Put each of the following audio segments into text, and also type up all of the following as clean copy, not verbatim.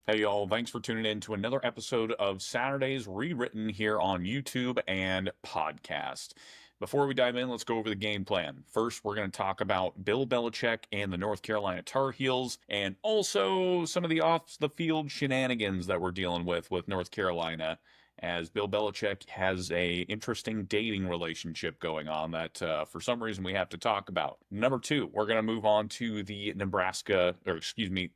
Hey, y'all. Thanks for tuning in to another episode of Saturdays Rewritten here on YouTube and podcast. Before we dive in, let's go over the game plan. First, we're going to talk about Bill Belichick and the North Carolina Tar Heels, and also some of the off the field shenanigans that we're dealing with North Carolina, as Bill Belichick has a interesting dating relationship going on that for some reason we have to talk about. Number two, we're going to move on to the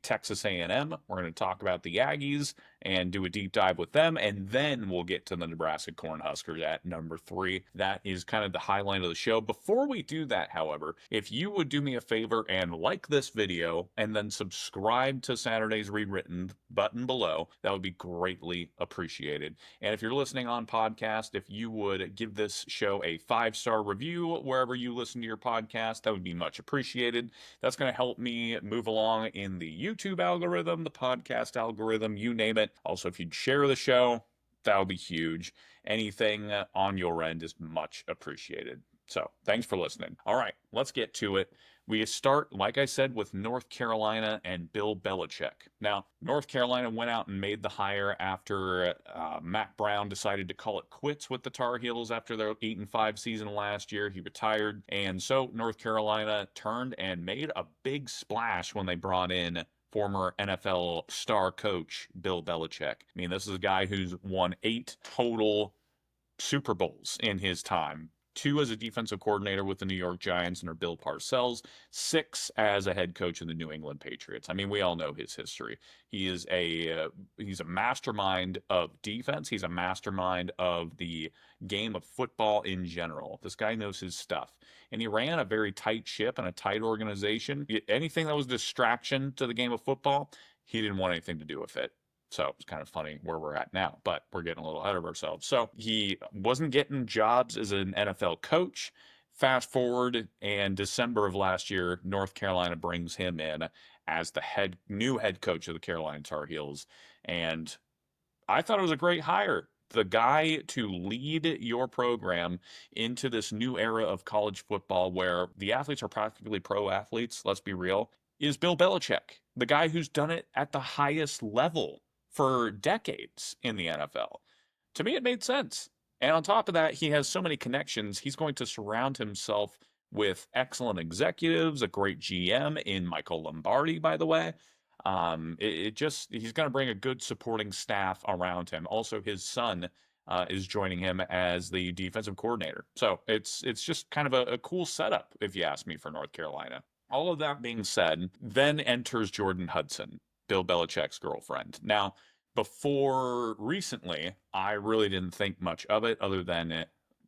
Texas A&M. We're going to talk about the Aggies and do a deep dive with them, and then we'll get to the Nebraska Cornhuskers at number three. That is kind of the highlight of the show. Before we do that, however, if you would do me a favor and like this video and then subscribe to Saturday's Rewritten button below, that would be greatly appreciated. And if you're listening on podcast, if you would give this show a 5-star review wherever you listen to your podcast, that would be much appreciated. That's going to help me move along in the YouTube algorithm, the podcast algorithm, you name it. Also, if you'd share the show, that would be huge. Anything on your end is much appreciated. So, thanks for listening. All right, let's get to it. We start, like I said, with North Carolina and Bill Belichick. Now, North Carolina went out and made the hire after Matt Brown decided to call it quits with the Tar Heels after their 8-5 season last year. He retired, and so North Carolina turned and made a big splash when they brought in former NFL star coach Bill Belichick. I mean, this is a guy who's won 8 total Super Bowls in his time. 2 as a defensive coordinator with the New York Giants under Bill Parcells, 6 as a head coach of the New England Patriots. I mean, we all know his history. He's a mastermind of defense. He's a mastermind of the game of football in general. This guy knows his stuff. And he ran a very tight ship and a tight organization. Anything that was distraction to the game of football, he didn't want anything to do with it. So it's kind of funny where we're at now, but we're getting a little ahead of ourselves. So he wasn't getting jobs as an NFL coach. Fast forward, and December of last year, North Carolina brings him in as the new head coach of the Carolina Tar Heels. And I thought it was a great hire. The guy to lead your program into this new era of college football where the athletes are practically pro athletes, let's be real, is Bill Belichick, the guy who's done it at the highest level for decades in the NFL. To me, it made sense. And on top of that, he has so many connections. He's going to surround himself with excellent executives, a great GM in Michael Lombardi, by the way. He's going to bring a good supporting staff around him. Also, his son is joining him as the defensive coordinator. So it's just kind of a cool setup, if you ask me, for North Carolina. All of that being said, then enters Jordon Hudson, Bill Belichick's girlfriend. Now, before recently, I really didn't think much of it other than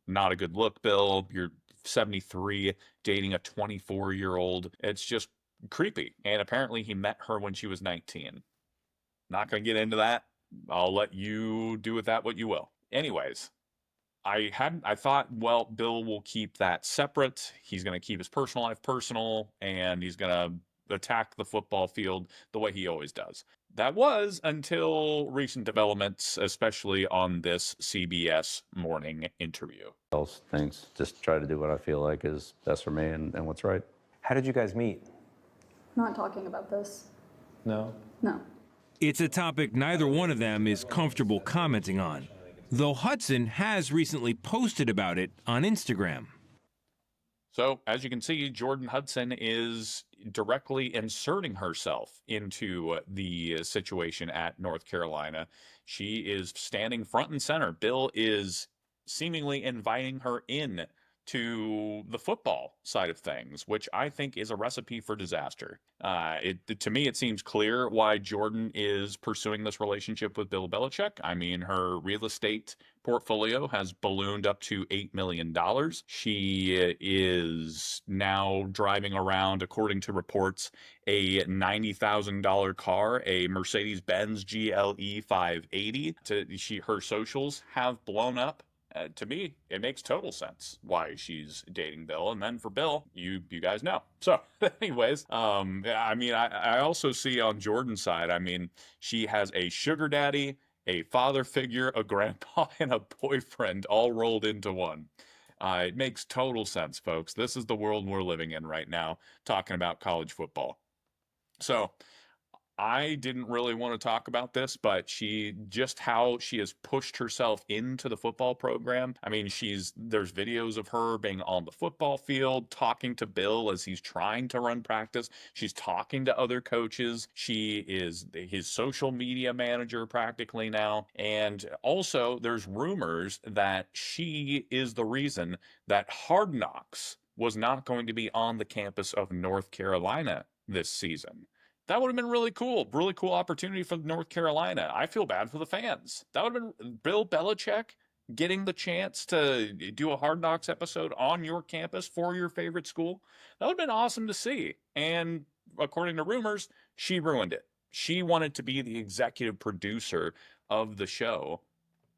not a good look, Bill. You're 73, dating a 24-year-old. It's just creepy. And apparently he met her when she was 19. Not going to get into that. I'll let you do with that what you will. Anyways, I thought, well, Bill will keep that separate. He's going to keep his personal life personal, and he's going to attack the football field the way he always does. That was until recent developments, especially on this CBS morning interview. Else things, just try to do what I feel like is best for me and what's right. How did you guys meet? Not talking about this. No? No. It's a topic neither one of them is comfortable commenting on, though Hudson has recently posted about it on Instagram. So, as you can see, Jordon Hudson is directly inserting herself into the situation at North Carolina. She is standing front and center. Bill is seemingly inviting her in to the football side of things, which I think is a recipe for disaster. To me, it seems clear why Jordon is pursuing this relationship with Bill Belichick. I mean, her real estate portfolio has ballooned up to $8 million. She is now driving around, according to reports, a $90,000 car, a Mercedes-Benz GLE 580. Her socials have blown up. To me, it makes total sense why she's dating Bill. And then for Bill, you guys know. So anyways, I mean, I also see on Jordan's side, I mean, she has a sugar daddy, a father figure, a grandpa, and a boyfriend all rolled into one. It makes total sense, folks. This is the world we're living in right now, talking about college football. So I didn't really want to talk about this, but just how she has pushed herself into the football program. I mean, there's videos of her being on the football field, talking to Bill as he's trying to run practice. She's talking to other coaches. She is his social media manager practically now. And also, there's rumors that she is the reason that Hard Knocks was not going to be on the campus of North Carolina this season. That would have been really cool opportunity for North Carolina. I feel bad for the fans. That would have been Bill Belichick getting the chance to do a Hard Knocks episode on your campus for your favorite school. That would have been awesome to see. And according to rumors, she ruined it. She wanted to be the executive producer of the show,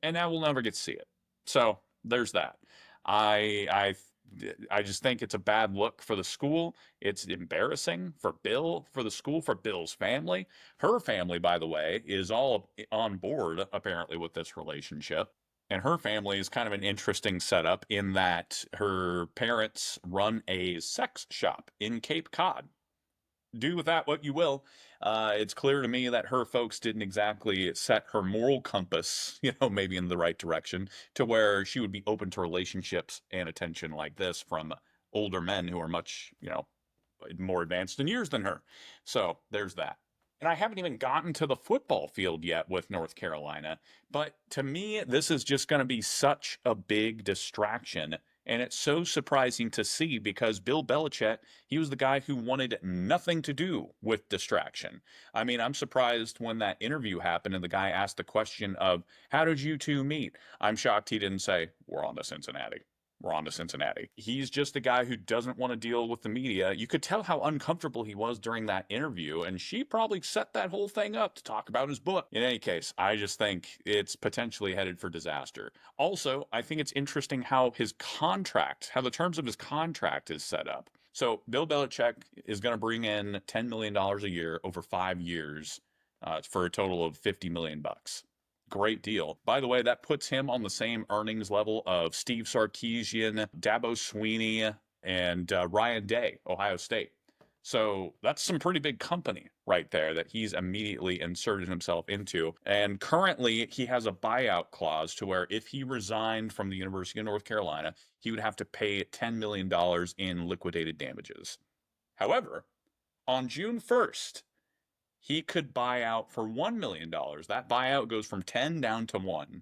and now we'll never get to see it. So there's that. I I just think it's a bad look for the school. It's embarrassing for Bill, for the school, for Bill's family. Her family, by the way, is all on board apparently with this relationship. And her family is kind of an interesting setup in that her parents run a sex shop in Cape Cod. Do with that what you will. It's clear to me that her folks didn't exactly set her moral compass, maybe in the right direction to where she would be open to relationships and attention like this from older men who are much, more advanced in years than her. So there's that. And I haven't even gotten to the football field yet with North Carolina. But to me, this is just going to be such a big distraction. And it's so surprising to see because Bill Belichick, he was the guy who wanted nothing to do with distraction. I mean, I'm surprised when that interview happened and the guy asked the question of, how did you two meet? I'm shocked he didn't say, we're on to Cincinnati. We're on to Cincinnati. He's just a guy who doesn't want to deal with the media. You could tell how uncomfortable he was during that interview, and she probably set that whole thing up to talk about his book. In any case, I just think it's potentially headed for disaster. Also, I think it's interesting how how the terms of his contract is set up. So Bill Belichick is going to bring in $10 million a year over 5 years for a total of $50 million. Great deal. By the way, that puts him on the same earnings level of Steve Sarkisian, Dabo Swinney, and Ryan Day, Ohio State. So that's some pretty big company right there that he's immediately inserted himself into. And currently, he has a buyout clause to where if he resigned from the University of North Carolina, he would have to pay $10 million in liquidated damages. However, on June 1st, he could buy out for $1 million. That buyout goes from 10 down to 1.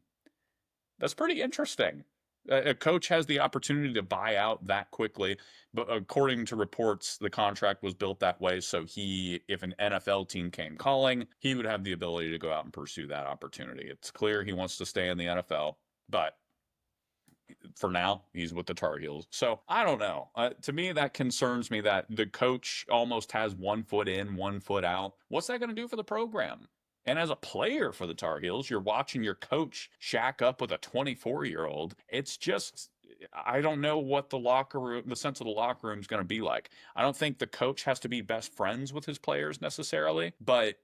That's pretty interesting. A coach has the opportunity to buy out that quickly, but according to reports, the contract was built that way. So if an NFL team came calling, he would have the ability to go out and pursue that opportunity. It's clear he wants to stay in the NFL, but for now, he's with the Tar Heels. So I don't know. To me, that concerns me that the coach almost has 1 foot in, 1 foot out. What's that going to do for the program? And as a player for the Tar Heels, you're watching your coach shack up with a 24-year-old. It's just, I don't know what the sense of the locker room is going to be like. I don't think the coach has to be best friends with his players necessarily, but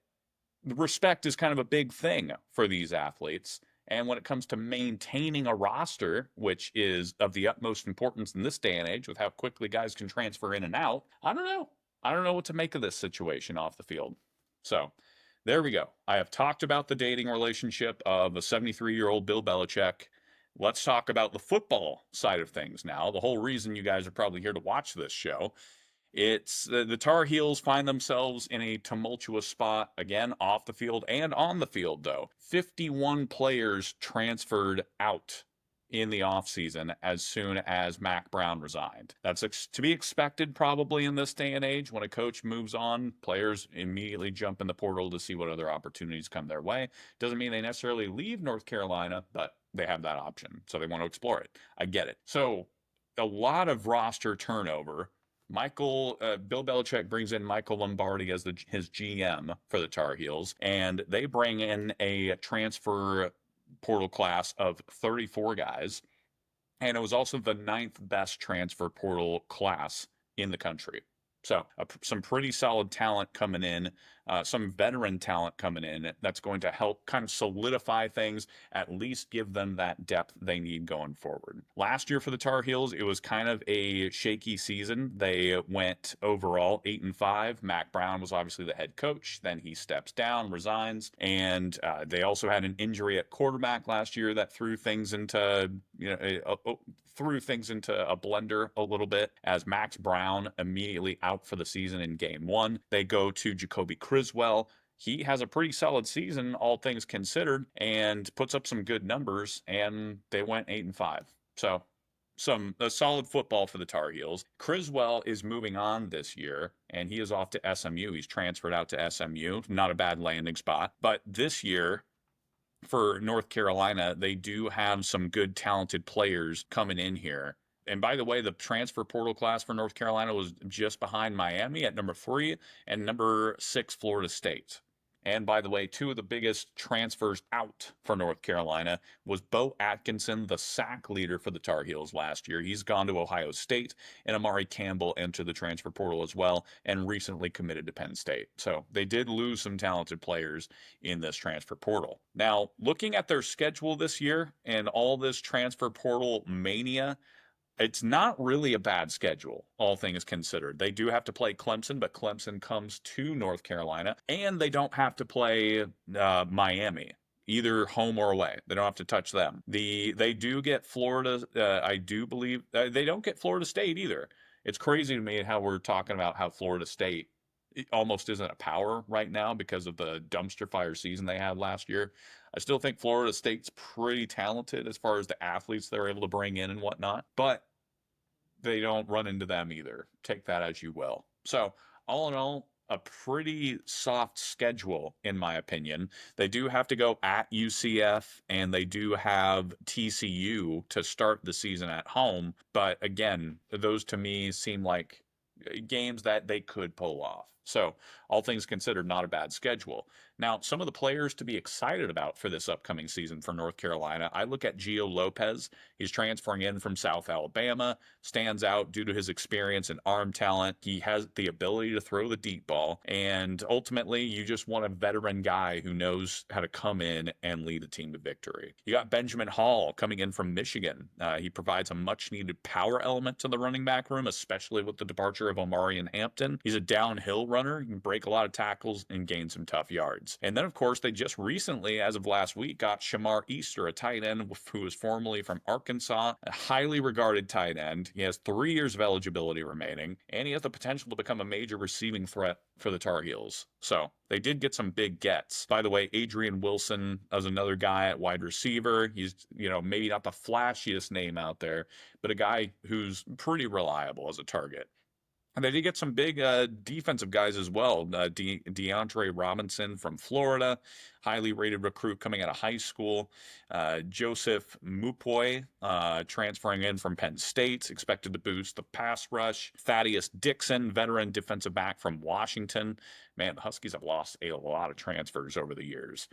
respect is kind of a big thing for these athletes. And when it comes to maintaining a roster, which is of the utmost importance in this day and age with how quickly guys can transfer in and out, I don't know. I don't know what to make of this situation off the field. So there we go. I have talked about the dating relationship of a 73-year-old Bill Belichick. Let's talk about the football side of things now. The whole reason you guys are probably here to watch this show. It's the Tar Heels find themselves in a tumultuous spot, again, off the field and on the field, though. 51 players transferred out in the offseason as soon as Mac Brown resigned. That's to be expected probably in this day and age. When a coach moves on, players immediately jump in the portal to see what other opportunities come their way. Doesn't mean they necessarily leave North Carolina, but they have that option, so they want to explore it. I get it. So a lot of roster turnover. Bill Belichick brings in Michael Lombardi as his GM for the Tar Heels, and they bring in a transfer portal class of 34 guys, and it was also the 9th best transfer portal class in the country. So some pretty solid talent coming in some veteran talent coming in that's going to help kind of solidify things, at least give them that depth they need going forward. Last year for the Tar Heels, it was kind of a shaky season. They went overall 8-5. Mac Brown was obviously the head coach. Then he steps down, resigns, and they also had an injury at quarterback last year that threw things into a blender a little bit, as Max Brown immediately out for the season in game one. They go to Jacoby Criswell. He has a pretty solid season, all things considered, and puts up some good numbers, and they went 8-5. So a solid football for the Tar Heels. Criswell is moving on this year, and he is off to SMU. He's transferred out to SMU. Not a bad landing spot. But this year, for North Carolina, they do have some good, talented players coming in here. And by the way, the transfer portal class for North Carolina was just behind Miami at number 3 and number 6, Florida State. And by the way, 2 of the biggest transfers out for North Carolina was Bo Atkinson, the sack leader for the Tar Heels last year. He's gone to Ohio State, and Amari Campbell entered the transfer portal as well and recently committed to Penn State. So they did lose some talented players in this transfer portal. Now, looking at their schedule this year and all this transfer portal mania, it's not really a bad schedule, all things considered. They do have to play Clemson, but Clemson comes to North Carolina, and they don't have to play Miami, either home or away. They don't have to touch them. They do get Florida. I do believe they don't get Florida State either. It's crazy to me how we're talking about how Florida State almost isn't a power right now because of the dumpster fire season they had last year. I still think Florida State's pretty talented as far as the athletes they're able to bring in and whatnot, but they don't run into them either. Take that as you will. So, all in all, a pretty soft schedule, in my opinion. They do have to go at UCF, and they do have TCU to start the season at home. But again, those to me seem like games that they could pull off. So, all things considered, not a bad schedule. Now, some of the players to be excited about for this upcoming season for North Carolina, I look at Gio Lopez. He's transferring in from South Alabama, stands out due to his experience and arm talent. He has the ability to throw the deep ball, and ultimately, you just want a veteran guy who knows how to come in and lead the team to victory. You got Benjamin Hall coming in from Michigan. He provides a much-needed power element to the running back room, especially with the departure of Omarion Hampton. He's a downhill runner. He can break a lot of tackles and gain some tough yards. And then, of course, they just recently, as of last week, got Shamar Easter, a tight end who is formerly from Arkansas, a highly regarded tight end. He has 3 years of eligibility remaining, and he has the potential to become a major receiving threat for the Tar Heels. So they did get some big gets. By the way, Adrian Wilson is another guy at wide receiver. He's, maybe not the flashiest name out there, but a guy who's pretty reliable as a target. And they did get some big defensive guys as well. DeAndre Robinson from Florida, highly rated recruit coming out of high school. Joseph Mupoy transferring in from Penn State, expected to boost the pass rush. Thaddeus Dixon, veteran defensive back from Washington. Man, the Huskies have lost a lot of transfers over the years.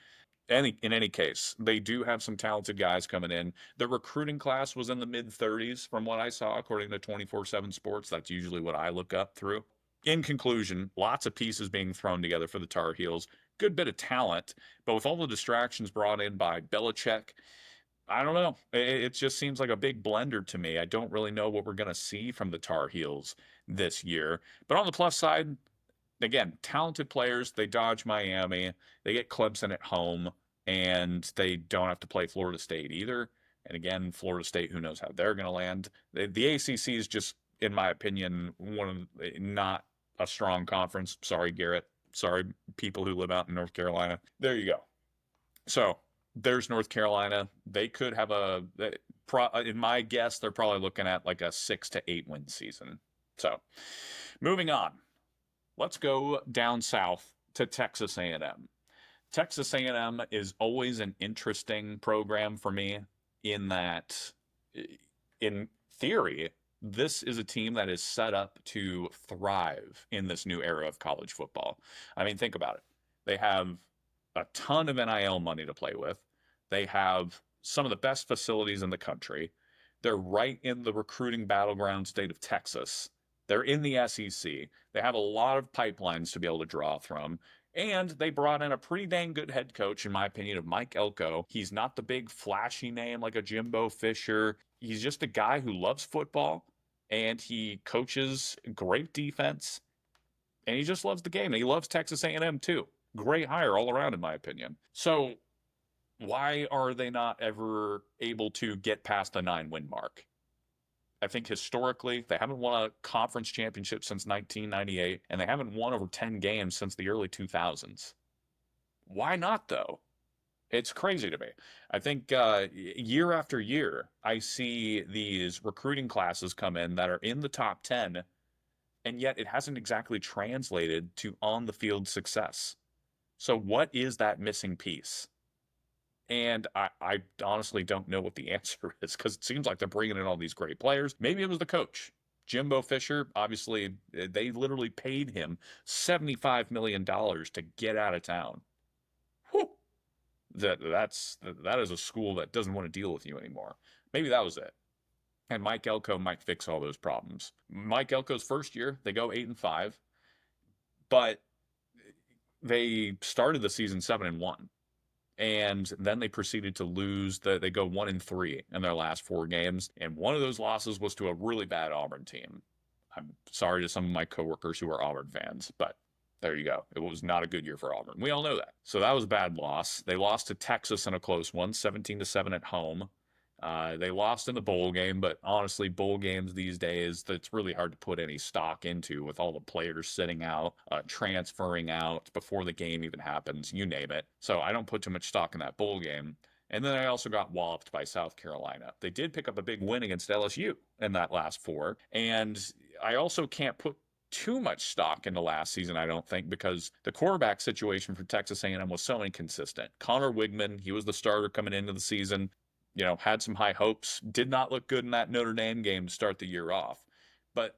In any case, they do have some talented guys coming in. The recruiting class was in the mid-30s from what I saw, according to 24/7 Sports. That's usually what I look up through. In conclusion, lots of pieces being thrown together for the Tar Heels. Good bit of talent, but with all the distractions brought in by Belichick, I don't know. It just seems like a big blender to me. I don't really know what we're going to see from the Tar Heels this year. But on the plus side, again, talented players. They dodge Miami. They get Clemson at home, and they don't have to play Florida State either. And again, Florida State, who knows how they're going to land. The ACC is just, in my opinion, not a strong conference. Sorry, Garrett. Sorry, people who live out in North Carolina. There you go. So there's North Carolina. They could have in my guess, they're probably looking at like a 6 to 8 win season. So moving on. Let's go down south to Texas A&M. Texas A&M is always an interesting program for me in that, in theory, this is a team that is set up to thrive in this new era of college football. I mean, think about it. They have a ton of NIL money to play with. They have some of the best facilities in the country. They're right in the recruiting battleground state of Texas. They're in the SEC. They have a lot of pipelines to be able to draw from. And they brought in a pretty dang good head coach, in my opinion, of Mike Elko. He's not the big flashy name like a Jimbo Fisher. He's just a guy who loves football, and he coaches great defense, and he just loves the game, and he loves Texas A&M too. Great hire all around, in my opinion. So why are they not ever able to get past the 9-win mark? I think historically, they haven't won a conference championship since 1998, and they haven't won over 10 games since the early 2000s. Why not, though? It's crazy to me. I think year after year, I see these recruiting classes come in that are in the top 10, and yet it hasn't exactly translated to on-the-field success. So what is that missing piece? And I honestly don't know what the answer is, because it seems like they're bringing in all these great players. Maybe it was the coach. Jimbo Fisher, obviously, they literally paid him $75 million to get out of town. Whew. That is a school that doesn't want to deal with you anymore. Maybe that was it. And Mike Elko might fix all those problems. Mike Elko's first year, they go 8-5, but they started the season 7-1. And then they proceeded to lose. They go 1-3 in their last 4 games, and one of those losses was to a really bad Auburn team. I'm sorry to some of my coworkers who are Auburn fans, but there you go. It was not a good year for Auburn. We all know that. So that was a bad loss. They lost to Texas in a close one, 17-7 at home. They lost in the bowl game, but honestly, bowl games these days, it's really hard to put any stock into with all the players sitting out, transferring out before the game even happens, you name it. So I don't put too much stock in that bowl game. And then I also got walloped by South Carolina. They did pick up a big win against LSU in that last 4. And I also can't put too much stock into last season, I don't think, because the quarterback situation for Texas A&M was so inconsistent. Connor Wigman, he was the starter coming into the season. Had some high hopes, did not look good in that Notre Dame game to start the year off, but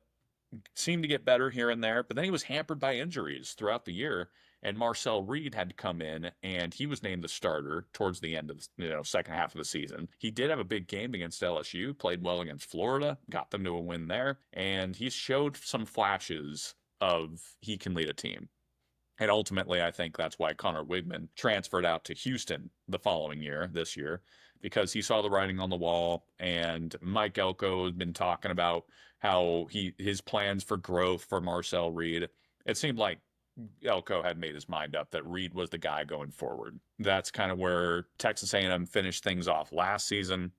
seemed to get better here and there. But then he was hampered by injuries throughout the year, and Marcel Reed had to come in, and he was named the starter towards the end of the second half of the season. He did have a big game against LSU, played well against Florida, got them to a win there, and he showed some flashes of he can lead a team. And ultimately, I think that's why Connor Wigman transferred out to Houston the following year, this year, because he saw the writing on the wall. And Mike Elko has been talking about how his plans for growth for Marcel Reed. It seemed like Elko had made his mind up that Reed was the guy going forward. That's kind of where Texas A&M finished things off last season.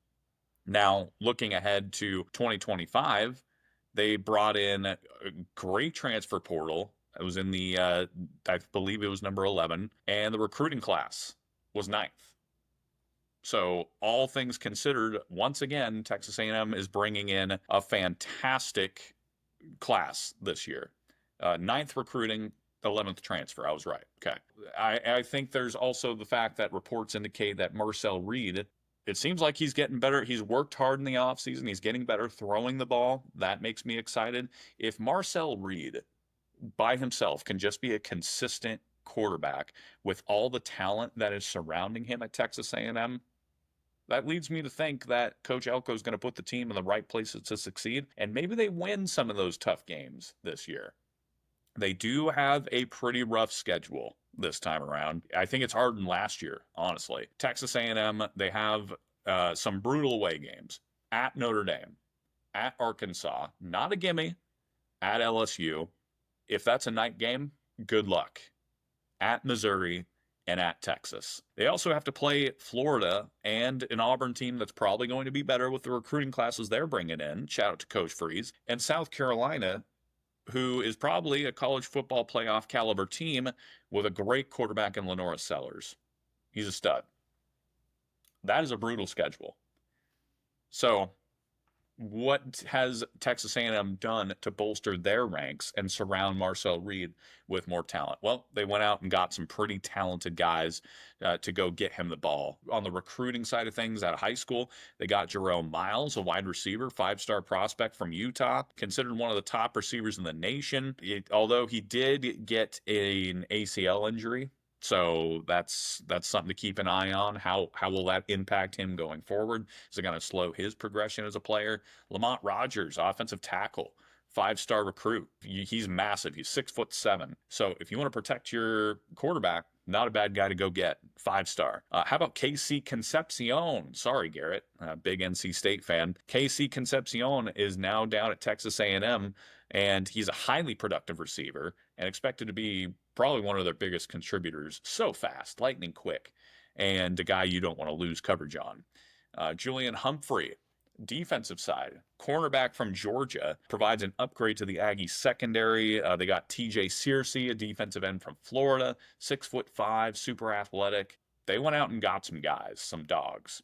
Now, looking ahead to 2025, they brought in a great transfer portal. It was in the, I believe it was number 11, and the recruiting class was 9th. So all things considered, once again, Texas A&M is bringing in a fantastic class this year. 9th recruiting, 11th transfer. I was right. Okay. I think there's also the fact that reports indicate that Marcel Reed, it seems like he's getting better. He's worked hard in the offseason. He's getting better throwing the ball. That makes me excited. If Marcel Reed by himself can just be a consistent quarterback with all the talent that is surrounding him at Texas A&M, that leads me to think that Coach Elko is going to put the team in the right places to succeed, and maybe they win some of those tough games this year. They do have a pretty rough schedule this time around. I think it's harder than last year, honestly. Texas A&M, they have some brutal away games at Notre Dame, at Arkansas, not a gimme, at LSU. If that's a night game, good luck. At Missouri and at Texas. They also have to play Florida and an Auburn team that's probably going to be better with the recruiting classes they're bringing in. Shout out to Coach Freeze. And South Carolina, who is probably a college football playoff caliber team with a great quarterback in Lenora Sellers. He's a stud. That is a brutal schedule. So what has Texas A&M done to bolster their ranks and surround Marcel Reed with more talent? Well, they went out and got some pretty talented guys to go get him the ball. On the recruiting side of things, out of high school, they got Jerome Miles, a wide receiver, 5-star prospect from Utah, considered one of the top receivers in the nation. Although he did get an ACL injury, so that's something to keep an eye on. How will that impact him going forward? Is it going to slow his progression as a player? Lamont Rogers, offensive tackle 5-star recruit. He's massive. He's 6'7". So if you want to protect your quarterback, not a bad guy to go get. 5-star. How about KC Concepcion? Sorry, Garrett, big NC State fan. KC Concepcion is now down at Texas A&M, and he's a highly productive receiver and expected to be probably one of their biggest contributors. So fast, lightning quick, and a guy you don't want to lose coverage on. Julian Humphrey, defensive side, cornerback from Georgia, provides an upgrade to the Aggie secondary. They got TJ Searcy, a defensive end from Florida, 6'5", super athletic. They went out and got some guys, some dogs.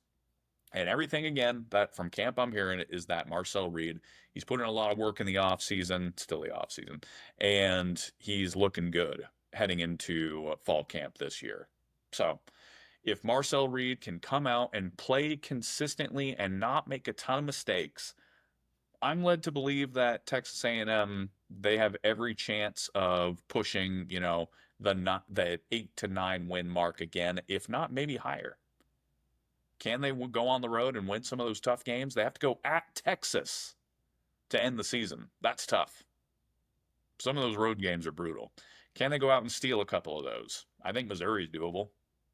And everything, again, that from camp I'm hearing is that Marcel Reed, he's putting a lot of work in the offseason, still the offseason, and he's looking good heading into fall camp this year. So if Marcel Reed can come out and play consistently and not make a ton of mistakes, I'm led to believe that Texas A&M, they have every chance of pushing, the 8 to 9 win mark again, if not maybe higher. Can they go on the road and win some of those tough games? They have to go at Texas to end the season. That's tough. Some of those road games are brutal. Can they go out and steal a couple of those? I think Missouri's doable.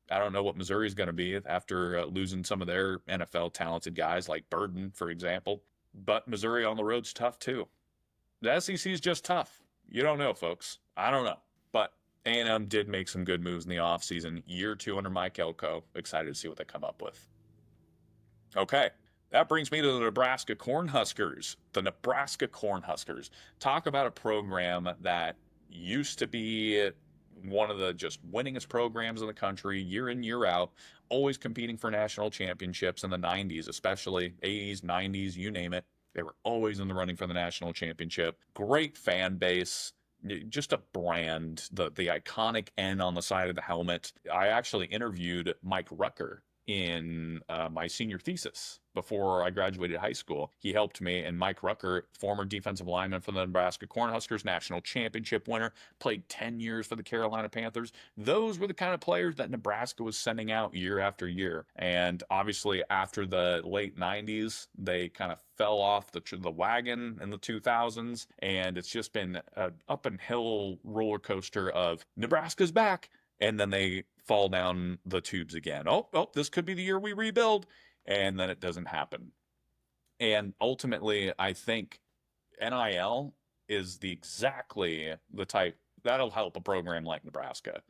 I don't know what Missouri's going to be after losing some of their NFL talented guys like Burden, for example. But Missouri on the road's tough too. The SEC is just tough. You don't know, folks. I don't know. But A&M did make some good moves in the offseason. Year 2 under Mike Elko. Excited to see what they come up with. Okay, that brings me to the Nebraska Cornhuskers. The Nebraska Cornhuskers. Talk about a program that used to be one of the just winningest programs in the country, year in, year out, always competing for national championships in the 90s, especially 80s, 90s, you name it. They were always in the running for the national championship. Great fan base. Just a brand, the iconic N on the side of the helmet. I actually interviewed Mike Rucker in my senior thesis before I graduated high school. He helped me, and Mike Rucker, former defensive lineman for the Nebraska Cornhuskers, national championship winner, played 10 years for the Carolina Panthers. Those were the kind of players that Nebraska was sending out year after year. And obviously after the late 90s, they kind of fell off the wagon in the 2000s, and it's just been an up and hill roller coaster of Nebraska's back, and then they fall down the tubes again. Oh, this could be the year we rebuild, and then it doesn't happen. And ultimately, I think NIL is exactly the type that'll help a program like Nebraska.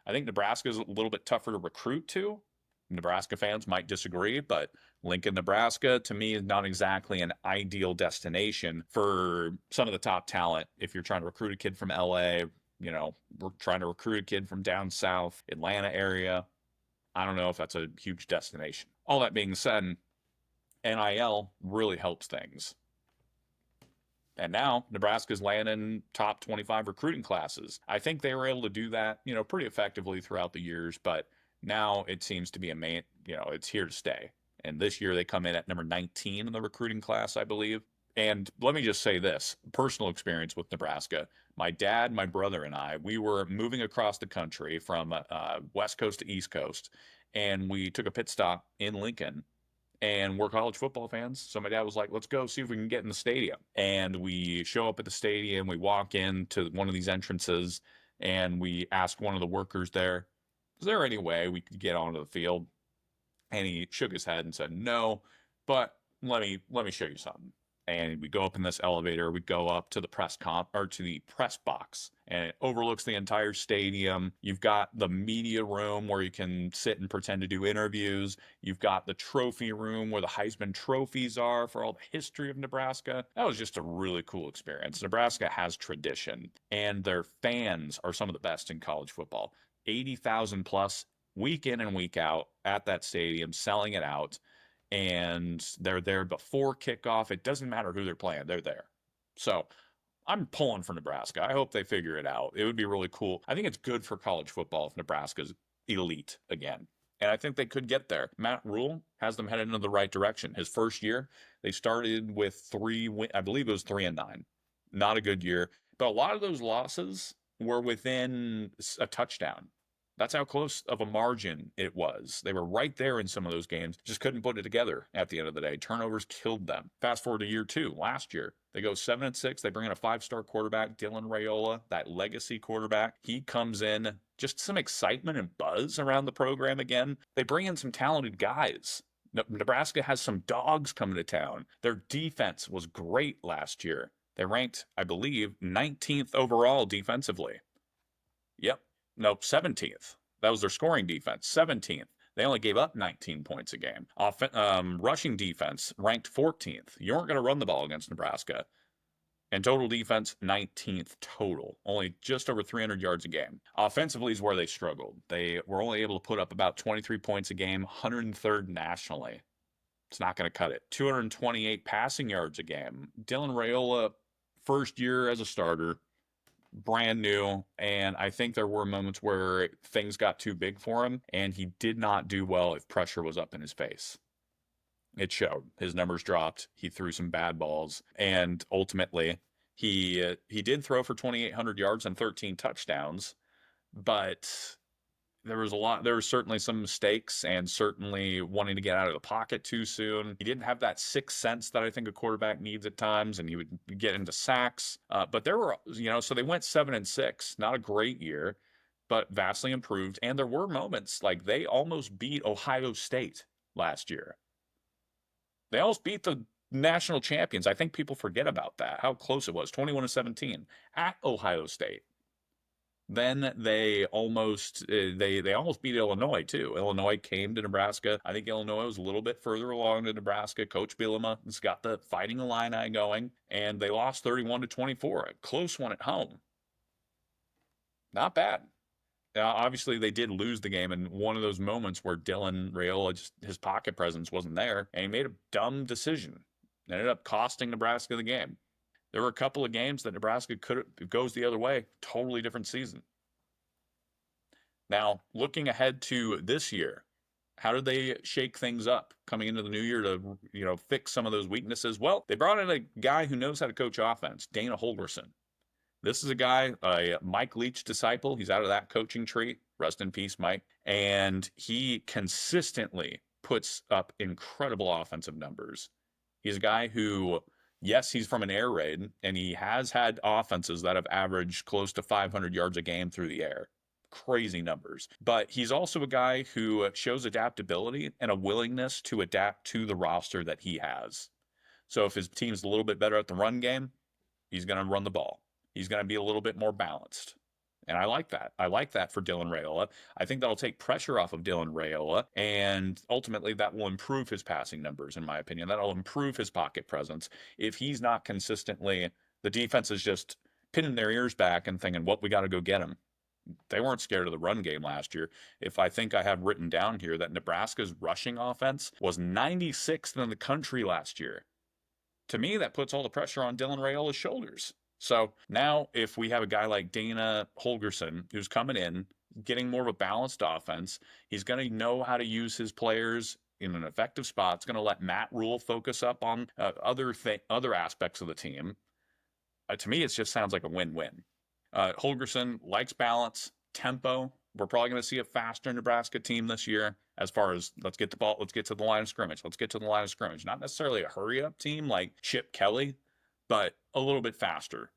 I think Nebraska is a little bit tougher to recruit to. Nebraska fans might disagree, but Lincoln, Nebraska, to me, is not exactly an ideal destination for some of the top talent. If you're trying to recruit a kid from LA, we're trying to recruit a kid from down south, Atlanta area. I don't know if that's a huge destination. All that being said, NIL really helps things. And now Nebraska's landing top 25 recruiting classes. I think they were able to do that, pretty effectively throughout the years, but now it seems to be it's here to stay. And this year they come in at number 19 in the recruiting class, I believe. And let me just say this, personal experience with Nebraska. My dad, my brother, and I, we were moving across the country from West Coast to East Coast, and we took a pit stop in Lincoln, and we're college football fans. So my dad was like, let's go see if we can get in the stadium. And we show up at the stadium, we walk into one of these entrances, and we ask one of the workers there, is there any way we could get onto the field? And he shook his head and said, no, but let me show you something. And we go up in this elevator, we go up to the press box, and it overlooks the entire stadium. You've got the media room where you can sit and pretend to do interviews. You've got the trophy room where the Heisman trophies are for all the history of Nebraska. That was just a really cool experience. Nebraska has tradition, and their fans are some of the best in college football. 80,000 plus week in and week out at that stadium, selling it out. And they're there before kickoff. It doesn't matter who they're playing. They're there. So I'm pulling for Nebraska. I hope they figure it out. It would be really cool. I think it's good for college football if Nebraska's elite again. And I think they could get there. Matt Rule has them headed in the right direction. His first year, they started with I believe it was 3-9. Not a good year. But a lot of those losses were within a touchdown. That's how close of a margin it was. They were right there in some of those games, just couldn't put it together at the end of the day. Turnovers killed them. Fast forward to year 2, last year. They go 7-6. They bring in a 5-star quarterback, Dylan Raiola, that legacy quarterback. He comes in, just some excitement and buzz around the program again. They bring in some talented guys. Nebraska has some dogs coming to town. Their defense was great last year. They ranked, I believe, 19th overall defensively. Yep. No, 17th. That was their scoring defense. 17th. They only gave up 19 points a game. Rushing defense ranked 14th. You weren't going to run the ball against Nebraska. And total defense, 19th total. Only just over 300 yards a game. Offensively is where they struggled. They were only able to put up about 23 points a game, 103rd nationally. It's not going to cut it. 228 passing yards a game. Dylan Raiola, first year as a starter, brand new, and I think there were moments where things got too big for him, and he did not do well if pressure was up in his face. It showed. His numbers dropped. He threw some bad balls, and ultimately, he did throw for 2,800 yards and 13 touchdowns, but there were certainly some mistakes, and certainly wanting to get out of the pocket too soon. He didn't have that sixth sense that I think a quarterback needs at times, and he would get into sacks. But there were, so they went 7-6, not a great year, but vastly improved. And there were moments like they almost beat Ohio State last year. They almost beat the national champions. I think people forget about that, how close it was, 21-17 at Ohio State. Then they almost beat Illinois too. Illinois came to Nebraska. I think Illinois was a little bit further along than Nebraska. Coach Bielema has got the Fighting Illini going, and they lost 31-24, a close one at home. Not bad. Now, obviously, they did lose the game in one of those moments where Dylan Raiola, his pocket presence wasn't there, and he made a dumb decision. It ended up costing Nebraska the game. There were a couple of games that Nebraska goes the other way, totally different season. Now, looking ahead to this year, how did they shake things up coming into the new year to, fix some of those weaknesses? Well, they brought in a guy who knows how to coach offense, Dana Holgorsen. This is a guy, a Mike Leach disciple. He's out of that coaching tree. Rest in peace, Mike. And he consistently puts up incredible offensive numbers. He's a guy who, yes, he's from an air raid, and he has had offenses that have averaged close to 500 yards a game through the air. Crazy numbers. But he's also a guy who shows adaptability and a willingness to adapt to the roster that he has. So if his team's a little bit better at the run game, he's going to run the ball. He's going to be a little bit more balanced. And I like that. I like that for Dylan Raiola. I think that'll take pressure off of Dylan Raiola, and ultimately that will improve his passing numbers, in my opinion. That'll improve his pocket presence. If he's not consistently, the defense is just pinning their ears back and thinking, we got to go get him. They weren't scared of the run game last year. I think I have written down here that Nebraska's rushing offense was 96th in the country last year. To me, that puts all the pressure on Dylan Raiola's shoulders. So now if we have a guy like Dana Holgorsen who's coming in, getting more of a balanced offense, he's going to know how to use his players in an effective spot. It's going to let Matt Rule focus up on other aspects of the team. To me, it just sounds like a win-win. Holgorsen likes balance, tempo. We're probably going to see a faster Nebraska team this year as far as let's get to the line of scrimmage. Not necessarily a hurry-up team like Chip Kelly, but a little bit faster.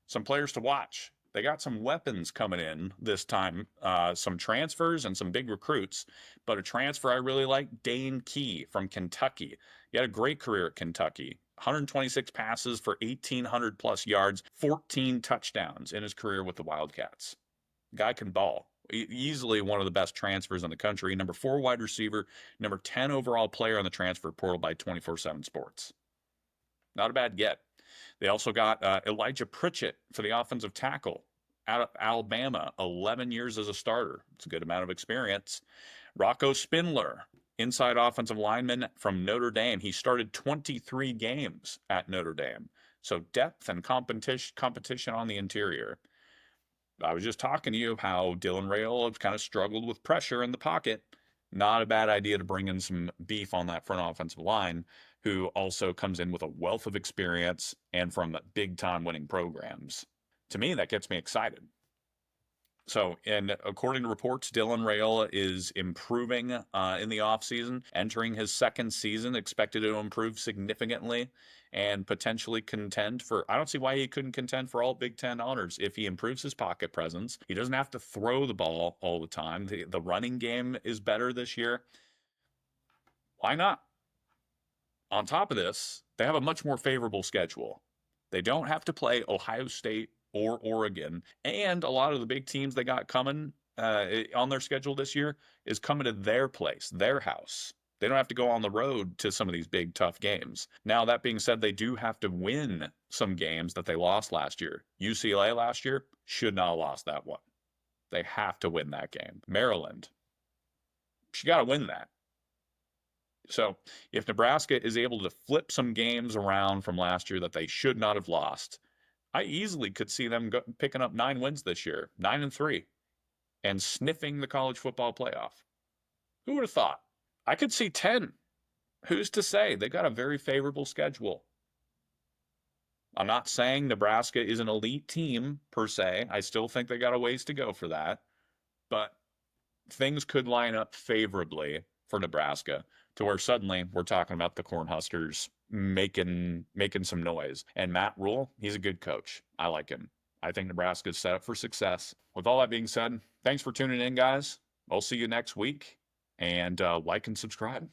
Some players to watch. They got some weapons coming in this time, some transfers and some big recruits, but a transfer I really like, Dane Key from Kentucky. He had a great career at Kentucky. 126 passes for 1,800 plus yards, 14 touchdowns in his career with the Wildcats. Guy can ball. Easily one of the best transfers in the country. Number 4 wide receiver, number 10 overall player on the transfer portal by 24/7 Sports. Not a bad get. They also got Elijah Pritchett for the offensive tackle out of Alabama, 11 years as a starter. It's a good amount of experience. Rocco Spindler, inside offensive lineman from Notre Dame. He started 23 games at Notre Dame. So depth and competition on the interior. I was just talking to you how Dylan Raiola kind of struggled with pressure in the pocket. Not a bad idea to bring in some beef on that front offensive line, who also comes in with a wealth of experience and from big-time winning programs. To me, that gets me excited. So, and according to reports, Dylan Raiola is improving in the offseason, entering his second season, expected to improve significantly and potentially contend for. I don't see why he couldn't contend for all Big Ten honors if he improves his pocket presence. He doesn't have to throw the ball all the time. The running game is better this year. Why not? On top of this, they have a much more favorable schedule. They don't have to play Ohio State or Oregon, and a lot of the big teams they got coming on their schedule this year is coming to their place, their house. They don't have to go on the road to some of these big, tough games. Now, that being said, they do have to win some games that they lost last year. UCLA last year should not have lost that one. They have to win that game. Maryland, you got to win that. So if Nebraska is able to flip some games around from last year that they should not have lost, I easily could see them picking up 9 wins this year, 9-3, and sniffing the college football playoff. Who would have thought? I could see 10. Who's to say? They got a very favorable schedule. I'm not saying Nebraska is an elite team per se. I still think they got a ways to go for that. But things could line up favorably for Nebraska to where suddenly we're talking about the Cornhuskers making some noise. And Matt Rule, he's a good coach. I like him. I think Nebraska's set up for success. With all that being said, thanks for tuning in, guys. I'll see you next week, and like and subscribe.